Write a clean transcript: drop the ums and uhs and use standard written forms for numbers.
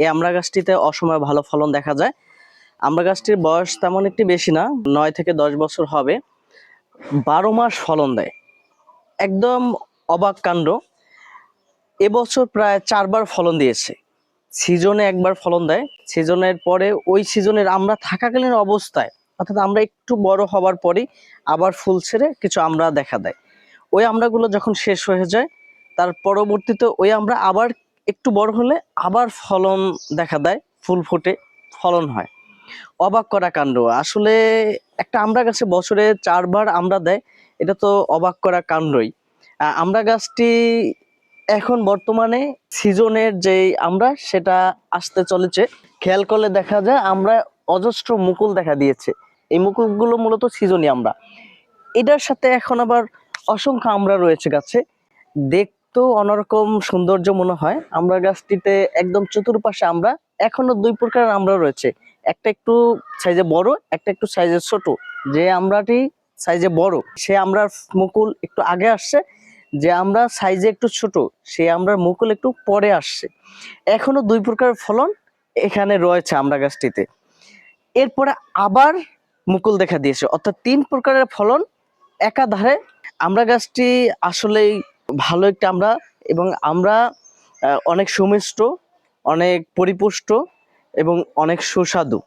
এই আমড়া গাছটিতে অসময়ে ভালো ফলন দেখা যায়। আমড়া গাছটির বয়স তেমন একটি বেশি না, 9 থেকে 10 বছর হবে। 12 মাস ফলন দেয়, একদম অবাক কাণ্ড। এবছর প্রায় 4 বার ফলন দিয়েছে। সিজনে একবার ফলন দেয়, সিজনের পরে ওই সিজনের আমরা থাকাকালীন অবস্থায়, অর্থাৎ আমরা একটু বড় হবার পরেই আবার ফুল ছেড়ে কিছু আমড়া দেখা দেয়। ওই আমড়াগুলো যখন শেষ হয়ে যায়, তার পরবর্তীতে ওই আমরা আবার একটু বড় হলে আবার ফলন দেখা দেয়, ফুল ফুটে ফলন হয়। অবাক করা কাণ্ড আসলে। একটা আমড়া গাছে বছরে 4 বার আমড়া দেয়, এটা তো অবাক করা কাণ্ডই। আমড়া গাছটি এখন বর্তমানে সিজনের যে আমরা সেটা আসতে চলেছে। খেয়াল করলে দেখা যায় আমরা অজস্র মুকুল দেখা দিয়েছে। এই মুকুলগুলো মূলত সিজনই আমরা। এটার সাথে এখন আবার অসংখ্য আমড়া রয়েছে গাছে, দেখতেও অন্যরকম সৌন্দর্য মনে হয়। আমড়া গাছটিতে একদম চতুর্পাশে আমরা এখনো 2 প্রকার আমড়া রয়েছে, একটা একটু সাইজে বড়, একটা একটু সাইজে ছোট। যে আমড়াটি সাইজে বড় সে আমড়ার মুকুল একটু আগে আসছে, যে আমরা সাইজে একটু ছোট সে আমড়ার মুকুল একটু পরে আসছে। এখনো 2 প্রকার ফলন এখানে রয়েছে আমড়া গাছটিতে। এরপরে আবার মুকুল দেখা দিয়েছে, অর্থাৎ 3 প্রকারের ফলন একাধারে। আমড়া গাছটি আসলেই ভালো একটা আমড়া, এবং আমরা অনেক সুমিষ্ট, অনেক পরিপুষ্ট এবং অনেক সুস্বাদু।